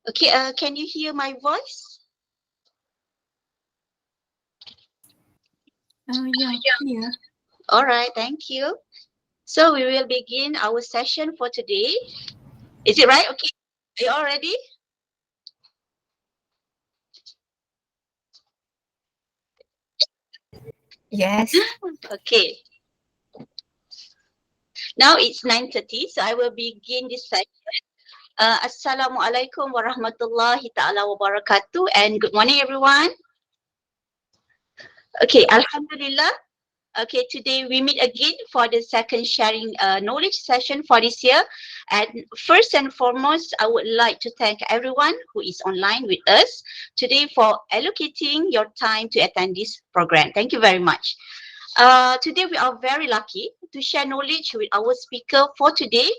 Okay, can you hear my voice? Yeah, clear. All right, thank you. So we will begin our session for today. Is it right? Okay. Are you all ready? Yes. Okay. Now it's 9:30, so I will begin this session. Assalamualaikum warahmatullahi ta'ala wabarakatuh, and good morning, everyone. Okay, Alhamdulillah. Okay, today we meet again for the second sharing knowledge session for this year. And first and foremost, I would like to thank everyone who is online with us today for allocating your time to attend this program. Thank you very much. Today we are very lucky to share knowledge with our speaker for today,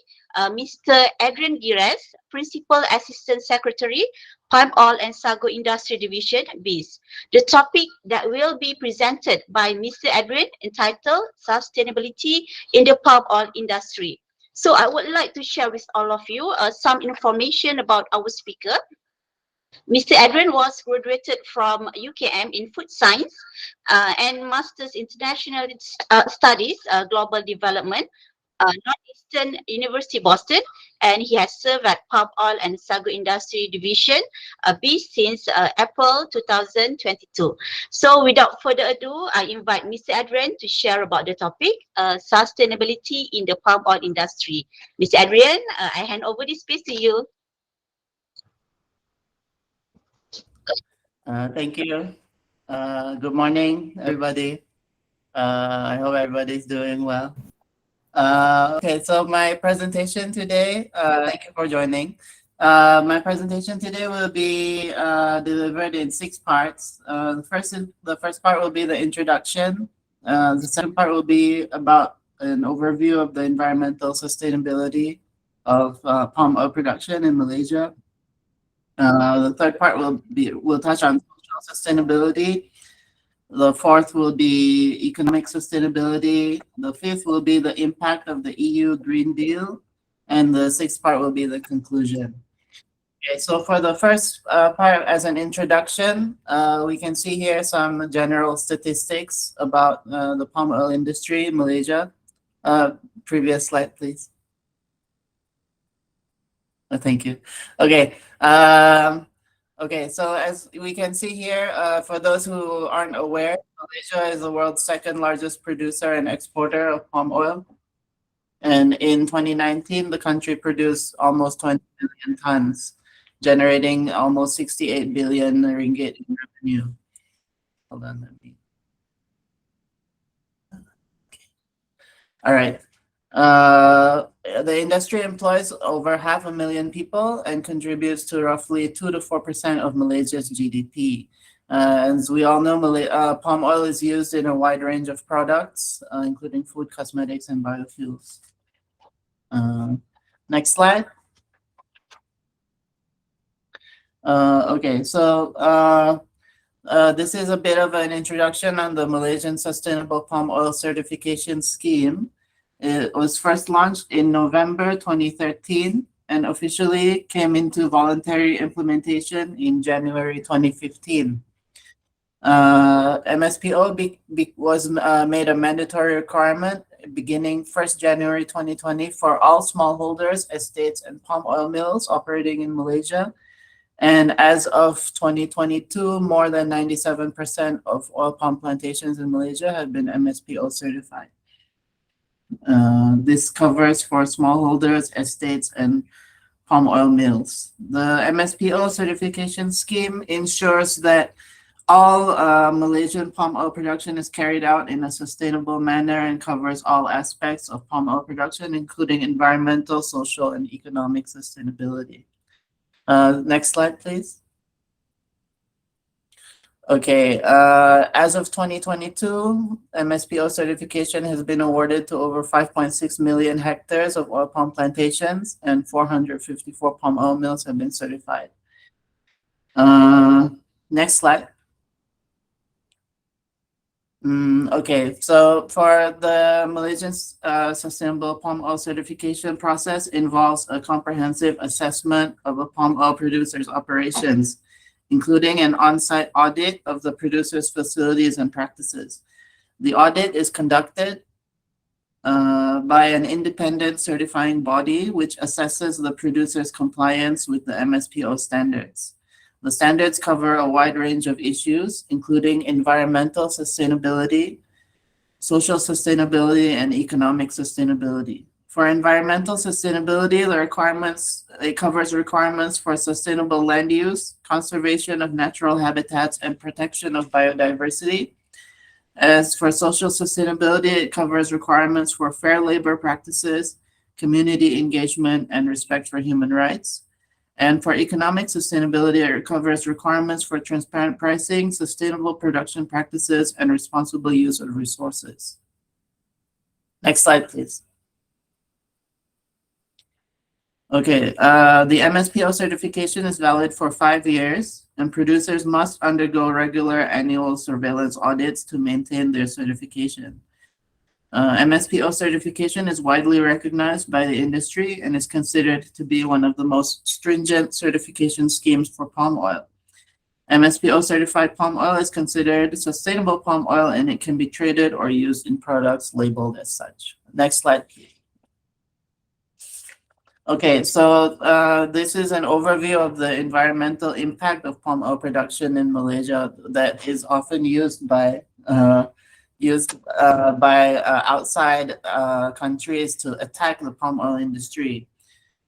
Mr. Adrian Gires, Principal Assistant Secretary, Palm Oil and Sago Industry Division, BISS. The topic that will be presented by Mr. Adrian entitled Sustainability in the Palm Oil Industry. So I would like to share with all of you some information about our speaker. Mr. Adrian was graduated from UKM in Food Science and Masters International Studies, Global Development, Northeastern University, Boston, and he has served at Palm Oil and Sago Industry Division, BISS, since April 2022. So without further ado, I invite Mr. Adrian to share about the topic, sustainability in the palm oil industry. Mr. Adrian, I hand over this space to you. Thank you. Good morning, everybody. I hope everybody's doing well. Okay, so my presentation today, thank you for joining. My presentation today will be delivered in 6 parts. The first part will be the introduction. The second part will be about an overview of the environmental sustainability of palm oil production in Malaysia. The third part will touch on social sustainability. The fourth will be economic sustainability. The fifth will be the impact of the EU Green Deal. And the sixth part will be the conclusion. Okay, so for the first part, as an introduction, we can see here some general statistics about the palm oil industry in Malaysia. Previous slide, please. Thank you. Okay. Okay, so as we can see here, for those who aren't aware, Malaysia is the world's second largest producer and exporter of palm oil. And in 2019, the country produced almost 20 million tons, generating almost 68 billion ringgit in revenue. Hold on, let me. Okay. All right. The industry employs over 500,000 people and contributes to roughly 2 to 4% of Malaysia's GDP. As we all know, palm oil is used in a wide range of products, including food, cosmetics, and biofuels. Next slide. Okay, so this is a bit of an introduction on the Malaysian Sustainable Palm Oil Certification Scheme. It was first launched in November 2013 and officially came into voluntary implementation in January 2015. MSPO was made a mandatory requirement beginning 1st January 2020 for all smallholders, estates, and palm oil mills operating in Malaysia. And as of 2022, more than 97% of oil palm plantations in Malaysia have been MSPO certified. This covers for smallholders, estates, and palm oil mills. The MSPO certification scheme ensures that all Malaysian palm oil production is carried out in a sustainable manner and covers all aspects of palm oil production, including environmental, social, and economic sustainability. Next slide, please. Okay, as of 2022, MSPO certification has been awarded to over 5.6 million hectares of oil palm plantations and 454 palm oil mills have been certified. Next slide. Okay, so for the Malaysian Sustainable Palm Oil Certification process involves a comprehensive assessment of a palm oil producer's operations, including an on-site audit of the producer's facilities and practices. The audit is conducted by an independent certifying body which assesses the producer's compliance with the MSPO standards. The standards cover a wide range of issues, including environmental sustainability, social sustainability, and economic sustainability. For environmental sustainability, it covers requirements for sustainable land use, conservation of natural habitats, and protection of biodiversity. As for social sustainability, it covers requirements for fair labor practices, community engagement, and respect for human rights. And for economic sustainability, it covers requirements for transparent pricing, sustainable production practices, and responsible use of resources. Next slide, please. Okay, the MSPO certification is valid for 5 years, and producers must undergo regular annual surveillance audits to maintain their certification. MSPO certification is widely recognized by the industry and is considered to be one of the most stringent certification schemes for palm oil. MSPO certified palm oil is considered sustainable palm oil, and it can be traded or used in products labeled as such. Next slide, please. Okay, so this is an overview of the environmental impact of palm oil production in Malaysia that is often used by outside countries to attack the palm oil industry.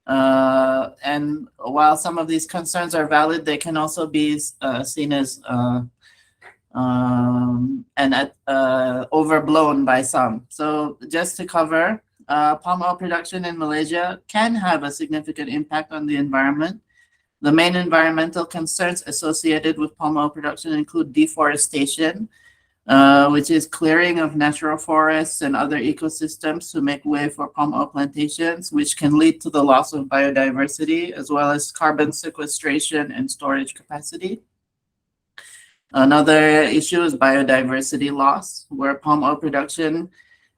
And while some of these concerns are valid, they can also be seen as overblown by some. So just to cover, palm oil production in Malaysia can have a significant impact on the environment. The main environmental concerns associated with palm oil production include deforestation, which is clearing of natural forests and other ecosystems to make way for palm oil plantations, which can lead to the loss of biodiversity, as well as carbon sequestration and storage capacity. Another issue is biodiversity loss, where palm oil production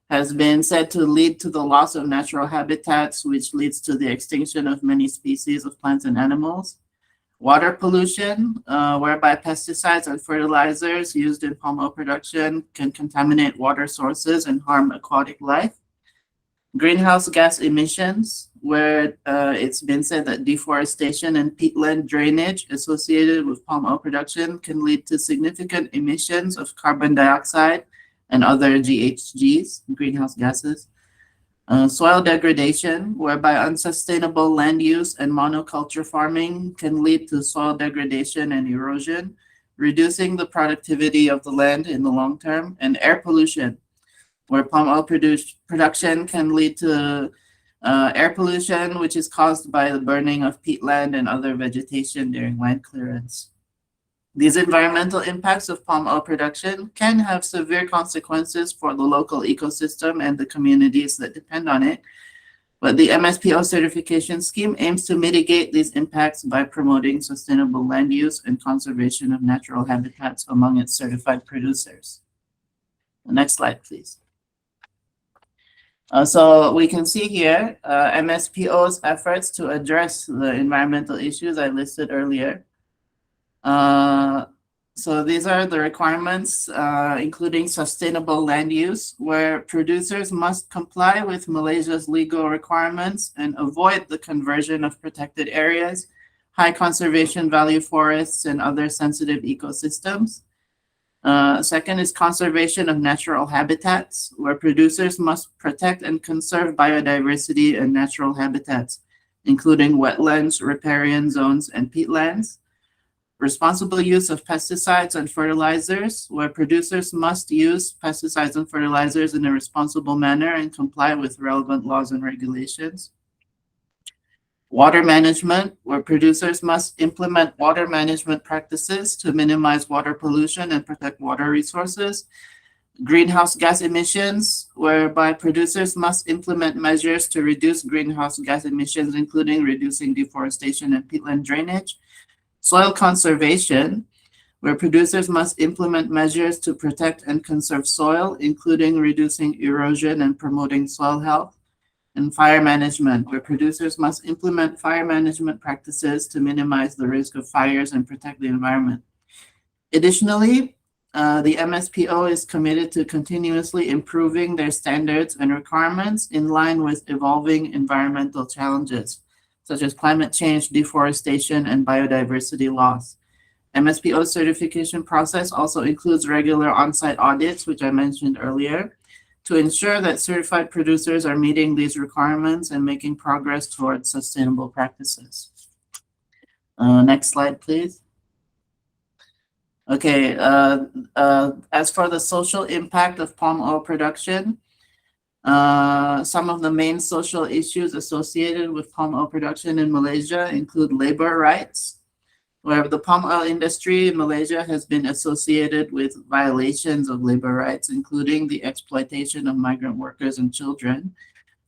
has been said to lead to the loss of natural habitats, which leads to the extinction of many species of plants and animals. Water pollution, whereby pesticides and fertilizers used in palm oil production can contaminate water sources and harm aquatic life. Greenhouse gas emissions, where it's been said that deforestation and peatland drainage associated with palm oil production can lead to significant emissions of carbon dioxide and other GHGs, greenhouse gases. Soil degradation, whereby unsustainable land use and monoculture farming can lead to soil degradation and erosion, reducing the productivity of the land in the long term. And air pollution, where palm oil production can lead to air pollution, which is caused by the burning of peatland and other vegetation during land clearance. These environmental impacts of palm oil production can have severe consequences for the local ecosystem and the communities that depend on it, but the MSPO certification scheme aims to mitigate these impacts by promoting sustainable land use and conservation of natural habitats among its certified producers. The next slide, please. So we can see here MSPO's efforts to address the environmental issues I listed earlier. So these are the requirements, including sustainable land use, where producers must comply with Malaysia's legal requirements and avoid the conversion of protected areas, high conservation value forests, and other sensitive ecosystems. Second is conservation of natural habitats, where producers must protect and conserve biodiversity and natural habitats, including wetlands, riparian zones, and peatlands. Responsible use of pesticides and fertilizers, where producers must use pesticides and fertilizers in a responsible manner and comply with relevant laws and regulations. Water management, where producers must implement water management practices to minimize water pollution and protect water resources. Greenhouse gas emissions, whereby producers must implement measures to reduce greenhouse gas emissions, including reducing deforestation and peatland drainage. Soil conservation, where producers must implement measures to protect and conserve soil, including reducing erosion and promoting soil health. And fire management, where producers must implement fire management practices to minimize the risk of fires and protect the environment. Additionally, the MSPO is committed to continuously improving their standards and requirements in line with evolving environmental challenges, such as climate change, deforestation, and biodiversity loss. MSPO certification process also includes regular on-site audits, which I mentioned earlier, to ensure that certified producers are meeting these requirements and making progress towards sustainable practices. Next slide, please. Okay, as for the social impact of palm oil production, some of the main social issues associated with palm oil production in Malaysia include labor rights, where the palm oil industry in Malaysia has been associated with violations of labor rights, including the exploitation of migrant workers and children.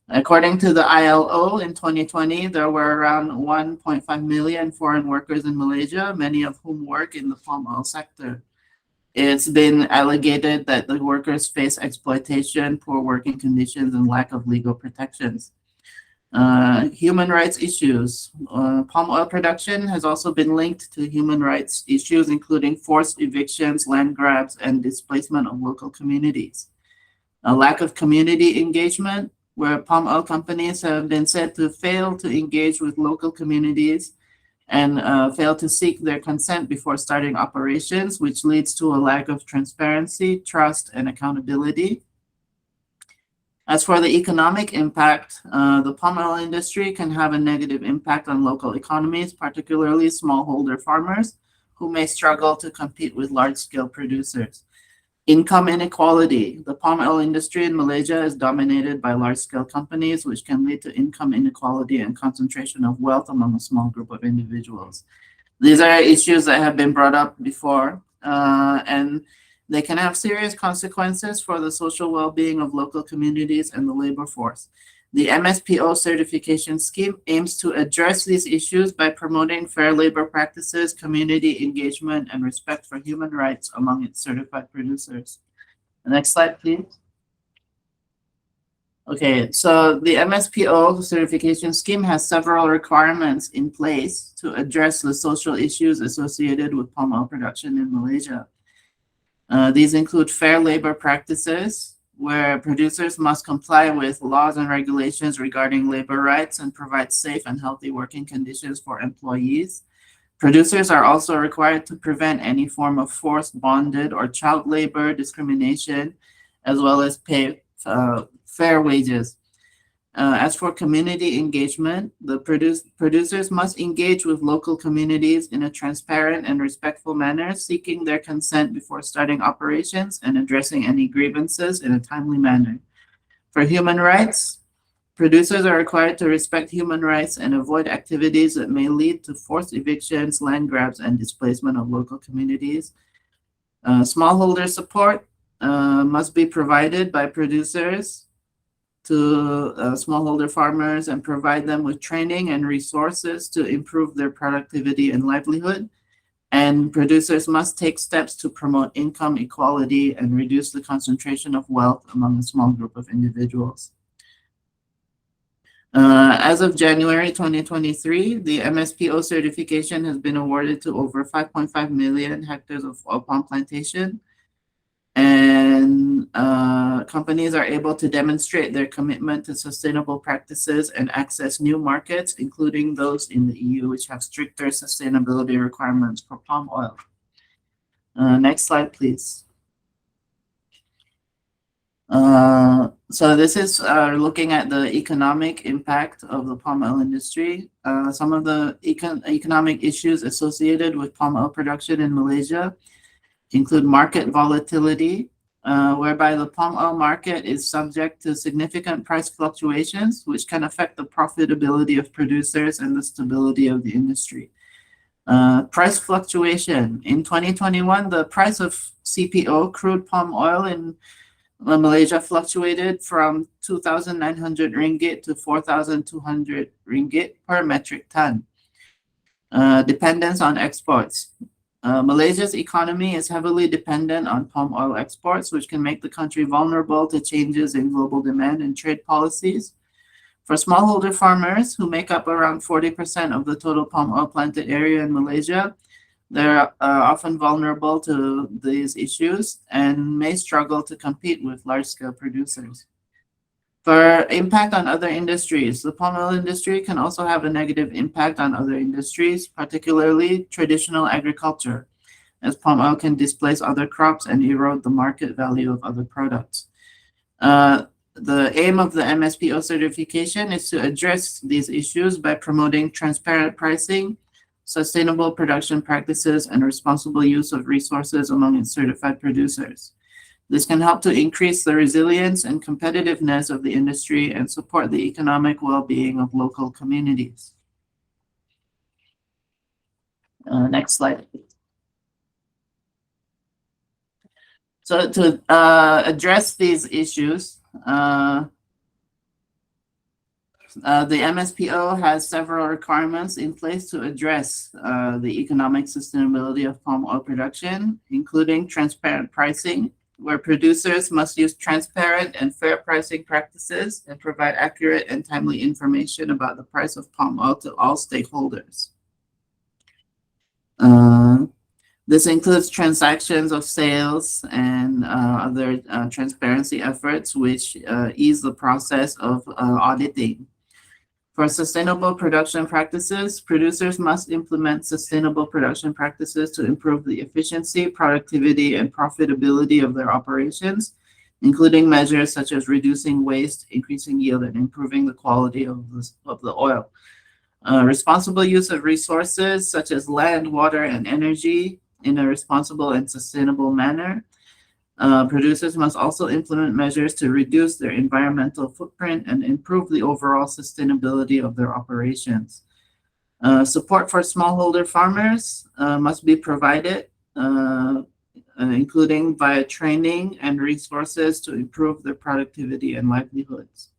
According to the ILO in 2020, there were around 1.5 million foreign workers in Malaysia, many of whom work in the palm oil sector. It's been alleged that the workers face exploitation, poor working conditions, and lack of legal protections. Human rights issues. Palm oil production has also been linked to human rights issues, including forced evictions, land grabs, and displacement of local communities. A lack of community engagement, where palm oil companies have been said to fail to engage with local communities and fail to seek their consent before starting operations, which leads to a lack of transparency, trust, and accountability. As for the economic impact, the palm oil industry can have a negative impact on local economies, particularly smallholder farmers, who may struggle to compete with large-scale producers. Income inequality. The palm oil industry in Malaysia is dominated by large-scale companies, which can lead to income inequality and concentration of wealth among a small group of individuals. These are issues that have been brought up before, and they can have serious consequences for the social well-being of local communities and the labor force. The MSPO certification scheme aims to address these issues by promoting fair labor practices, community engagement, and respect for human rights among its certified producers. The next slide, please. Okay, so the MSPO certification scheme has several requirements in place to address the social issues associated with palm oil production in Malaysia. These include fair labor practices, where producers must comply with laws and regulations regarding labor rights and provide safe and healthy working conditions for employees. Producers are also required to prevent any form of forced, bonded, or child labor discrimination, as well as pay fair wages. As for community engagement, the producers must engage with local communities in a transparent and respectful manner, seeking their consent before starting operations and addressing any grievances in a timely manner. For human rights, producers are required to respect human rights and avoid activities that may lead to forced evictions, land grabs, and displacement of local communities. Smallholder support must be provided by producers to smallholder farmers and provide them with training and resources to improve their productivity and livelihood. And producers must take steps to promote income equality and reduce the concentration of wealth among a small group of individuals. As of January 2023, the MSPO certification has been awarded to over 5.5 million hectares of oil palm plantation. And companies are able to demonstrate their commitment to sustainable practices and access new markets, including those in the EU, which have stricter sustainability requirements for palm oil. Next slide, please. So this is looking at the economic impact of the palm oil industry. Some of the economic issues associated with palm oil production in Malaysia include market volatility, whereby the palm oil market is subject to significant price fluctuations, which can affect the profitability of producers and the stability of the industry. Price fluctuation. In 2021, the price of CPO, crude palm oil in Malaysia, fluctuated from 2,900 ringgit to 4,200 ringgit per metric ton. Dependence on exports. Malaysia's economy is heavily dependent on palm oil exports, which can make the country vulnerable to changes in global demand and trade policies. For smallholder farmers, who make up around 40% of the total palm oil planted area in Malaysia, they're often vulnerable to these issues and may struggle to compete with large-scale producers. For impact on other industries, the palm oil industry can also have a negative impact on other industries, particularly traditional agriculture, as palm oil can displace other crops and erode the market value of other products. The aim of the MSPO certification is to address these issues by promoting transparent pricing, sustainable production practices, and responsible use of resources among its certified producers. This can help to increase the resilience and competitiveness of the industry and support the economic well-being of local communities. Next slide, please. So to address these issues, the MSPO has several requirements in place to address the economic sustainability of palm oil production, including transparent pricing, where producers must use transparent and fair pricing practices and provide accurate and timely information about the price of palm oil to all stakeholders. This includes transactions of sales and other transparency efforts, which ease the process of auditing. For sustainable production practices, producers must implement sustainable production practices to improve the efficiency, productivity, and profitability of their operations, including measures such as reducing waste, increasing yield, and improving the quality of the oil. Responsible use of resources such as land, water, and energy in a responsible and sustainable manner. Producers must also implement measures to reduce their environmental footprint and improve the overall sustainability of their operations. Support for smallholder farmers must be provided, including via training and resources to improve their productivity and livelihoods.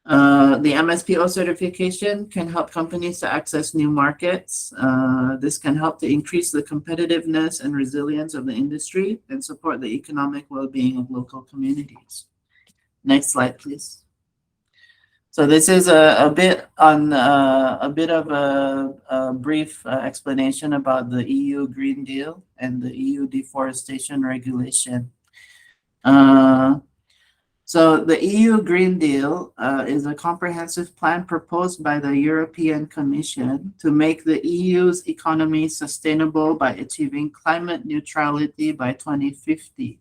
The MSPO certification can help companies to access new markets. This can help to increase the competitiveness and resilience of the industry and support the economic well-being of local communities. Next slide, please. So this is a bit of a brief explanation about the EU Green Deal and the EU Deforestation Regulation. So the EU Green Deal is a comprehensive plan proposed by the European Commission to make the EU's economy sustainable by achieving climate neutrality by 2050.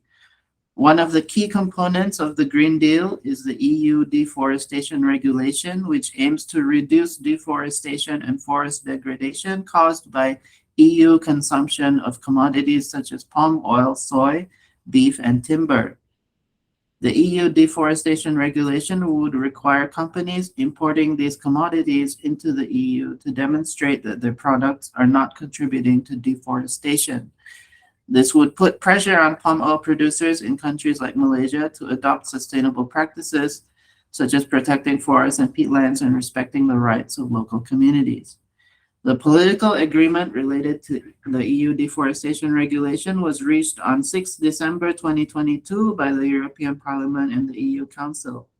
One of the key components of the Green Deal is the EU Deforestation Regulation, which aims to reduce deforestation and forest degradation caused by EU consumption of commodities such as palm oil, soy, beef, and timber. The EU Deforestation Regulation would require companies importing these commodities into the EU to demonstrate that their products are not contributing to deforestation. This would put pressure on palm oil producers in countries like Malaysia to adopt sustainable practices, such as protecting forests and peatlands and respecting the rights of local communities. The political agreement related to the EU Deforestation Regulation was reached on 6 December 2022 by the European Parliament and the EU Council.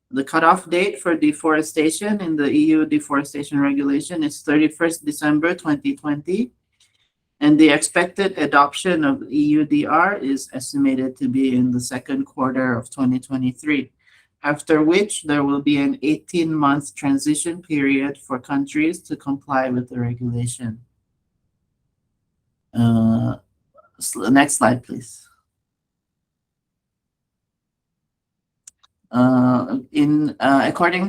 The cutoff date for deforestation in the EU Deforestation Regulation is 31st December 2020, and the expected adoption of EUDR is estimated to be in the second quarter of 2023. After which there will be an 18-month transition period for countries to comply with the regulation. Next slide, please. According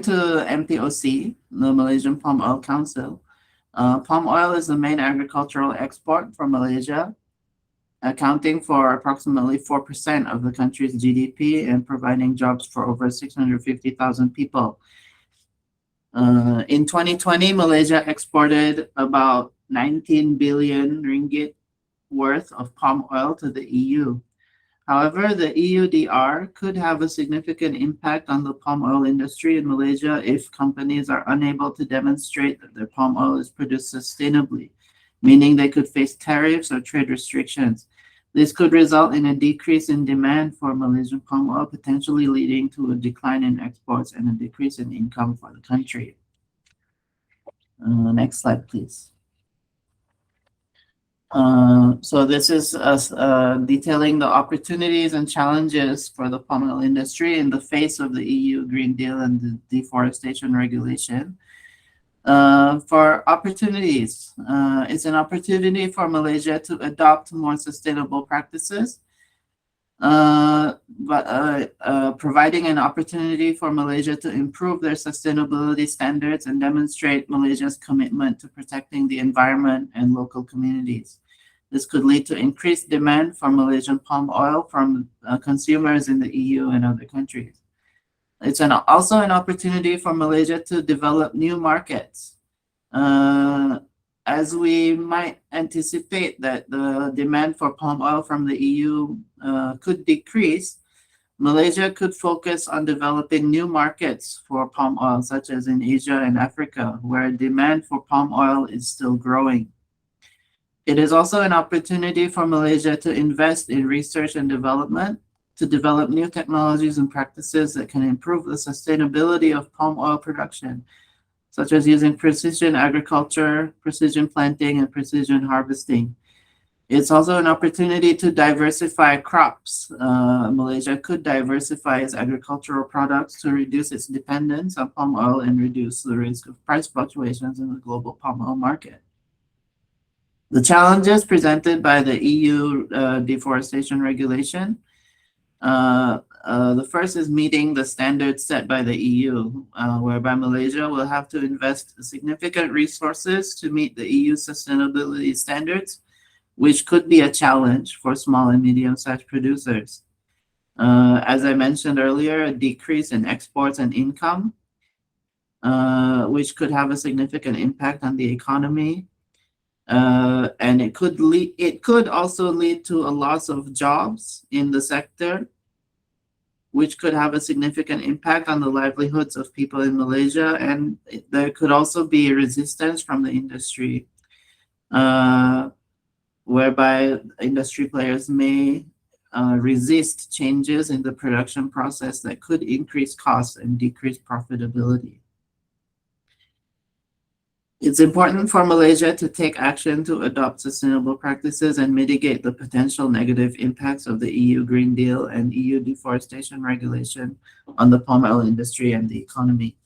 to MPOC, the Malaysian Palm Oil Council, palm oil is the main agricultural export from Malaysia, accounting for approximately 4% of the country's GDP and providing jobs for over 650,000 people. In 2020, Malaysia exported about 19 billion ringgit worth of palm oil to the EU. However, the EUDR could have a significant impact on the palm oil industry in Malaysia if companies are unable to demonstrate that their palm oil is produced sustainably, meaning they could face tariffs or trade restrictions. This could result in a decrease in demand for Malaysian palm oil, potentially leading to a decline in exports and a decrease in income for the country. Next slide, please. So this is us detailing the opportunities and challenges for the palm oil industry in the face of the EU Green Deal and the deforestation regulation. For opportunities, it's an opportunity for Malaysia to adopt more sustainable practices, providing an opportunity for Malaysia to improve their sustainability standards and demonstrate Malaysia's commitment to protecting the environment and local communities. This could lead to increased demand for Malaysian palm oil from consumers in the EU and other countries. It's also an opportunity for Malaysia to develop new markets. As we might anticipate that the demand for palm oil from the EU could decrease, Malaysia could focus on developing new markets for palm oil, such as in Asia and Africa, where demand for palm oil is still growing. It is also an opportunity for Malaysia to invest in research and development, to develop new technologies and practices that can improve the sustainability of palm oil production, such as using precision agriculture, precision planting, and precision harvesting. It's also an opportunity to diversify crops. Malaysia could diversify its agricultural products to reduce its dependence on palm oil and reduce the risk of price fluctuations in the global palm oil market. The challenges presented by the EU deforestation regulation. The first is meeting the standards set by the EU, whereby Malaysia will have to invest significant resources to meet the EU sustainability standards, which could be a challenge for small and medium-sized producers. As I mentioned earlier, a decrease in exports and income, which could have a significant impact on the economy. And it could also lead to a loss of jobs in the sector, which could have a significant impact on the livelihoods of people in Malaysia. And there could also be resistance from the industry, whereby industry players may resist changes in the production process that could increase costs and decrease profitability. It's important for Malaysia to take action to adopt sustainable practices and mitigate the potential negative impacts of the EU Green Deal and EU deforestation regulation on the palm oil industry and the economy.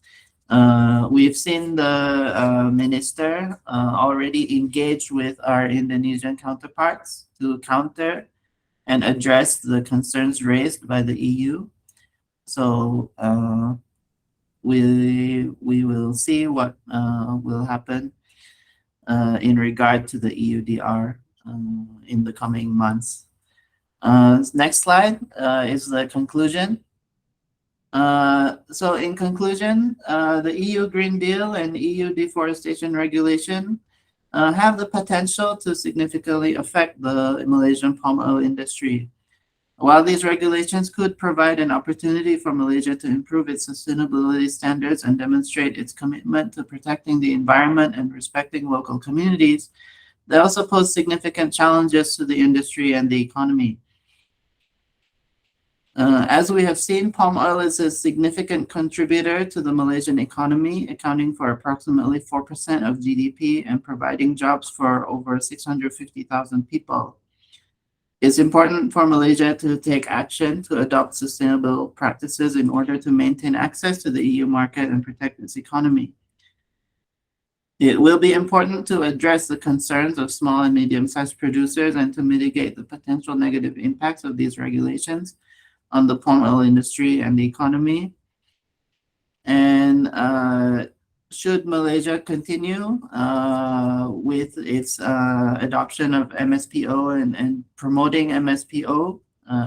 We've seen the minister already engaged with our Indonesian counterparts to counter and address the concerns raised by the EU. So we will see what will happen in regard to the EUDR in the coming months. Next slide is the conclusion. So in conclusion, the EU Green Deal and EU deforestation regulation have the potential to significantly affect the Malaysian palm oil industry. While these regulations could provide an opportunity for Malaysia to improve its sustainability standards and demonstrate its commitment to protecting the environment and respecting local communities, they also pose significant challenges to the industry and the economy. As we have seen, palm oil is a significant contributor to the Malaysian economy, accounting for approximately 4% of GDP and providing jobs for over 650,000 people. It's important for Malaysia to take action to adopt sustainable practices in order to maintain access to the EU market and protect its economy. It will be important to address the concerns of small and medium-sized producers and to mitigate the potential negative impacts of these regulations on the palm oil industry and the economy. And should Malaysia continue with its adoption of MSPO and promoting MSPO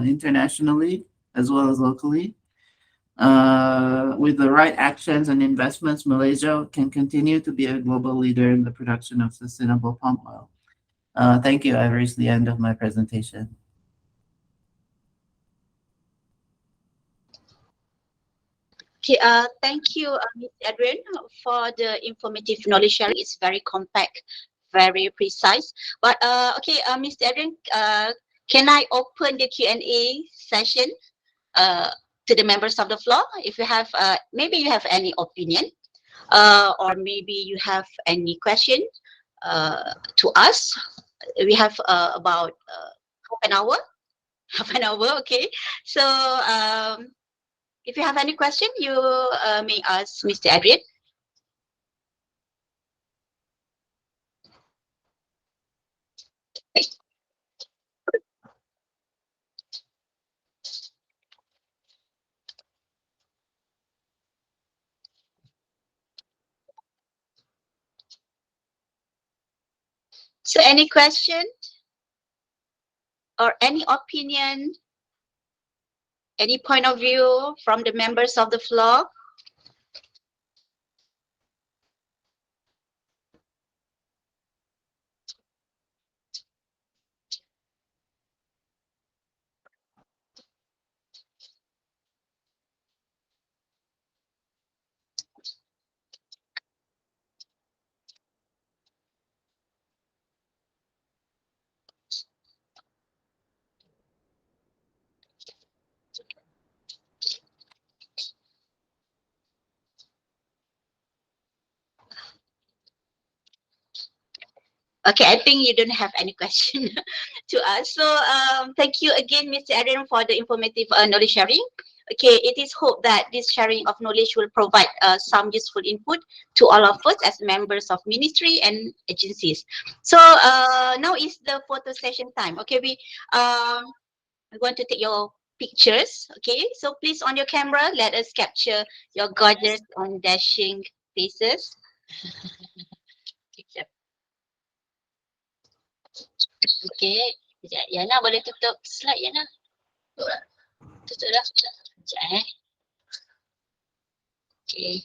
internationally as well as locally, with the right actions and investments, Malaysia can continue to be a global leader in the production of sustainable palm oil. Thank you. I've reached the end of my presentation. Okay, thank you, Ms. Adrian, for the informative knowledge sharing. It's very compact, very precise. But okay, Mr. Adrian, can I open the Q&A session to the members of the floor? If you have, maybe you have any opinion, or maybe you have any question to us. We have about half an hour. Half an hour, okay. So if you have any question, you may ask Mr. Adrian. So any question or any opinion, any point of view from the members of the floor? Okay, I think you don't have any question to us. So thank you again, Mr. Adrian, for the informative knowledge sharing. Okay, it is hoped that this sharing of knowledge will provide some useful input to all of us as members of ministry and agencies. So now is the photo session time. Okay, we want to take your pictures. Okay, so please on your camera, let us capture your gorgeous and dashing faces. Okay, sekejap. Yana boleh tutup slide Yana. Tutup dah. Sekejap Okay.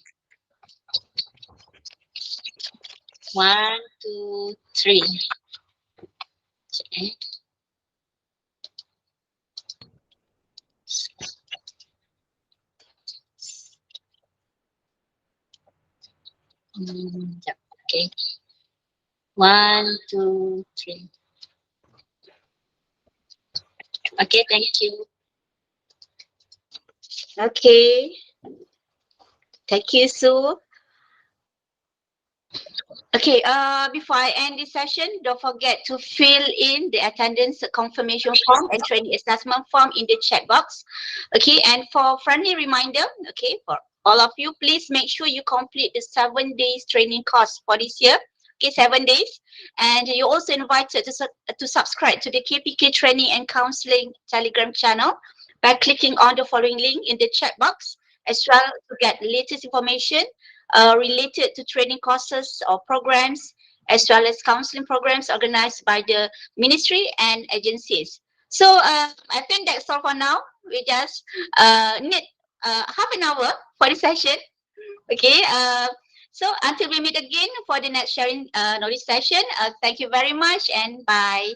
1, 2, 3. Sekejap Sekejap. Okay. 1, 2, 3. Okay, thank you. Okay. Thank you, Sue. Okay, before I end this session, don't forget to fill in the attendance confirmation form and training assessment form in the chat box. Okay, and for friendly reminder, okay, for all of you, please make sure you complete the 7 days training course for this year. Okay, 7 days. And you're also invited to subscribe to the KPK Training and Counseling Telegram channel by clicking on the following link in the chat box, as well to get the latest information related to training courses or programs, as well as counseling programs organized by the ministry and agencies. So I think that's all for now. We just need half an hour for the session. Okay. So until we meet again for the next sharing knowledge session, thank you very much and bye.